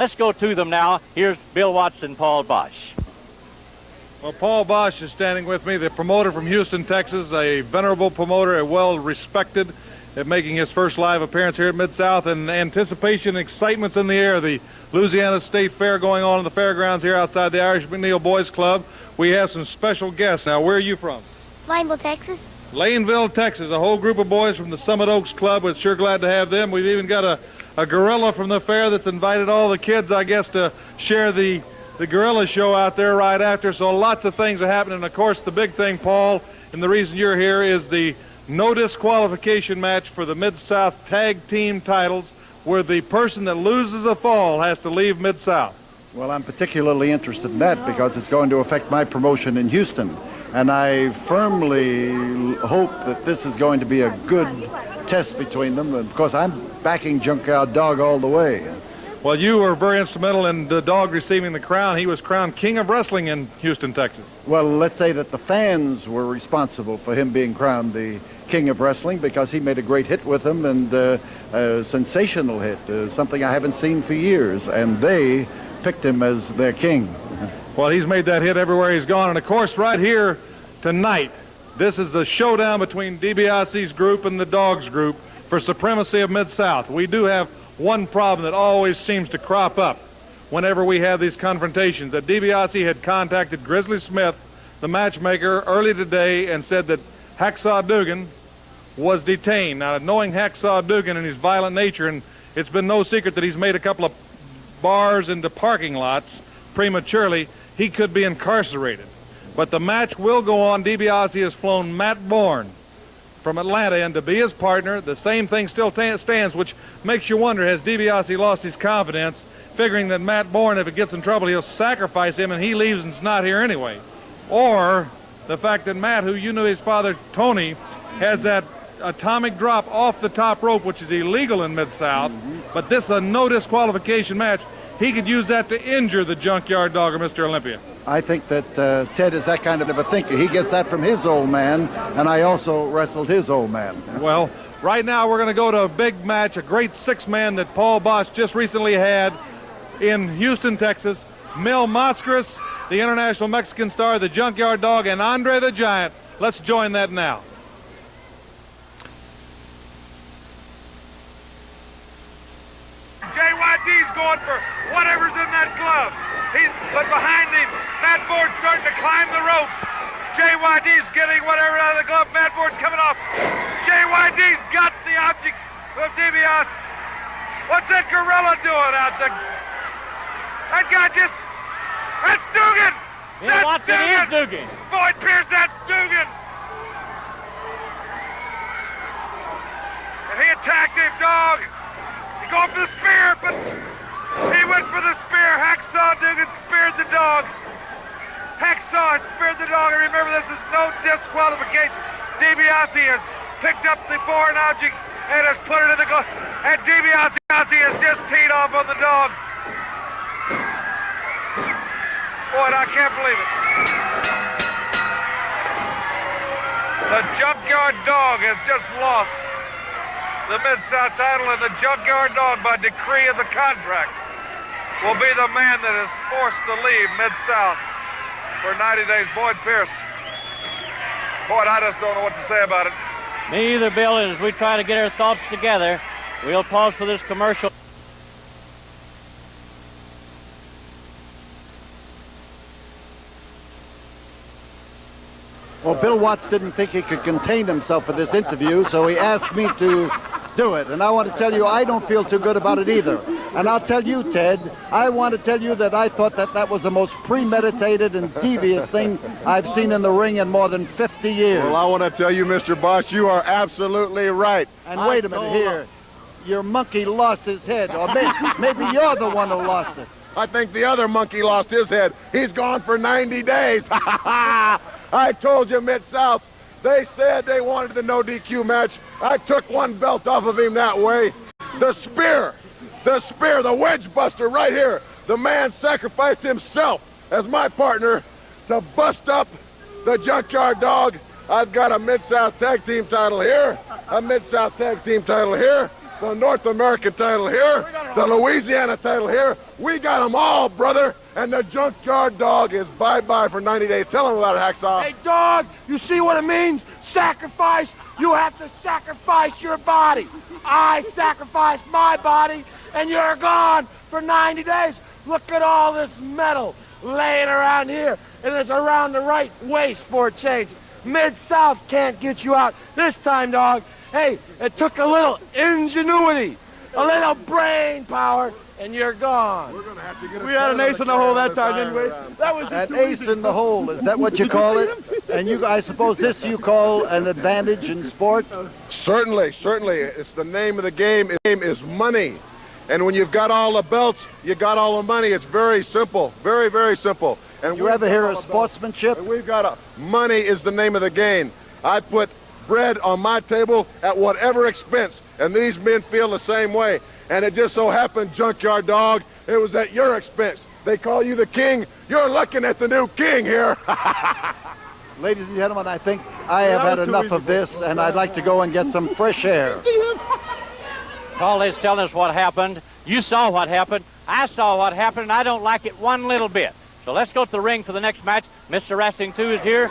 Let's go to them now. Here's Bill Watts and Paul Boesch. Well, Paul Boesch is standing with me, the promoter from Houston, Texas, a venerable promoter, a well-respected, at making his first live appearance here at Mid-South, and anticipation, excitement's in the air. The Louisiana State Fair going on in the fairgrounds here outside the Irish McNeil Boys Club. We have some special guests. Now, where are you from? Laneville, Texas. Laneville, Texas. A whole group of boys from the Summit Oaks Club. We're sure glad to have them. We've even got a gorilla from the fair that's invited all the kids, I guess, to share the gorilla show out there right after. So lots of things are happening. And of course, the big thing, Paul, and the reason you're here is the no disqualification match for the Mid-South tag team titles, where the person that loses a fall has to leave Mid-South. Well, I'm particularly interested in that because it's going to affect my promotion in Houston. And I firmly hope that this is going to be a good test between them. And of course, I'm backing Junkyard Dog all the way. Well, you were very instrumental in the dog receiving the crown. He was crowned King of Wrestling in Houston, Texas. Well, let's say that the fans were responsible for him being crowned the King of Wrestling because he made a great hit with them, and a sensational hit, something I haven't seen for years, and they picked him as their king. Well, he's made that hit everywhere he's gone, and of course, right here tonight, this is the showdown between DiBiase's group and the Dogs group for supremacy of Mid-South. We do have one problem that always seems to crop up whenever we have these confrontations, that DiBiase had contacted Grizzly Smith, the matchmaker, early today and said that Hacksaw Dugan was detained. Now, knowing Hacksaw Dugan and his violent nature, and it's been no secret that he's made a couple of bars into parking lots prematurely, he could be incarcerated. But the match will go on. DiBiase has flown Matt Borne from Atlanta in to be his partner. The same thing still stands, which makes you wonder, has DiBiase lost his confidence, figuring that Matt Borne, if it gets in trouble, he'll sacrifice him and he leaves and is not here anyway? Or the fact that Matt, who you knew his father, Tony, has that atomic drop off the top rope, which is illegal in Mid-South, but this is a no disqualification match. He could use that to injure the Junkyard Dog or Mr. Olympia. I think that Ted is that kind of a thinker. He gets that from his old man, and I also wrestled his old man. Well, right now we're going to go to a big match, a great six-man that Paul Boesch just recently had in Houston, Texas. Mil Mascaras, the international Mexican star, the Junkyard Dog, and Andre the Giant. Let's join that now. JYD's going for whatever's in that glove. But behind him, Matt Borne's starting to climb the ropes. JYD's getting whatever out of the glove. Matt Borne's coming off. JYD's got the object of DiBiase. What's that gorilla doing out there? That guy just... That's Dugan! Yeah, Watson is Dugan. Boyd Pierce, that's Dugan! And he attacked him, Dog. He going for the spear, but he went for the spear. Hacksaw Dugan speared the Dog. Hacksaw speared the Dog, and remember, this is no disqualification. DiBiase has picked up the foreign object and has put it in the glove. And DiBiase has just teed off on the Dog. Boy, I can't believe it. The Junkyard Dog has just lost the Mid-South title, and the Junkyard Dog, by decree of the contract, will be the man that is forced to leave Mid-South for 90 days. Boyd Pierce. Boyd, I just don't know what to say about it. Me either, Bill. As we try to get our thoughts together, we'll pause for this commercial. Well, Bill Watts didn't think he could contain himself for this interview, so he asked me to do it. And I want to tell you, I don't feel too good about it either. And I'll tell you, Ted, I want to tell you that I thought that that was the most premeditated and devious thing I've seen in the ring in more than 50 years. Well, I want to tell you, Mr. Boesch, you are absolutely right. And wait a minute here. Your monkey lost his head, or maybe you're the one who lost it. I think the other monkey lost his head. He's gone for 90 days. I told you, Mid-South, they said they wanted the no DQ match. I took one belt off of him that way. The spear, the wedge buster right here. The man sacrificed himself as my partner to bust up the Junkyard Dog. I've got a Mid-South tag team title here, a Mid-South tag team title here, the North American title here, the Louisiana title here. We got them all, brother. And the Junkyard Dog is bye-bye for 90 days. Tell them about it, Hacksaw. Hey, dog, you see what it means? Sacrifice. You have to sacrifice your body. I sacrificed my body, and you're gone for 90 days. Look at all this metal laying around here, and it's around the right waist for a change. Mid-South can't get you out this time, dog. Hey, it took a little ingenuity, a little brain power, and you're gone. We're gonna have to get We had an ace in the hole that time anyway. That was An ace in the hole, is that what you call it? And you, I suppose this you call an advantage in sport? Certainly, certainly. It's the name of the game. The game is money. And when you've got all the belts, you got all the money. It's very simple, very, very simple. And You ever hear of sportsmanship? And we've got money is the name of the game. I put bread on my table at whatever expense, and these men feel the same way. And it just so happened, Junkyard Dog, it was at your expense. They call you the king. You're looking at the new king here. Ladies and gentlemen, I think I have had enough of this, and I'd like to go and get some fresh air. Paul is telling us what happened. You saw what happened. I saw what happened, and I don't like it one little bit. So let's go to the ring for the next match. Mr. Wrestling 2 is here.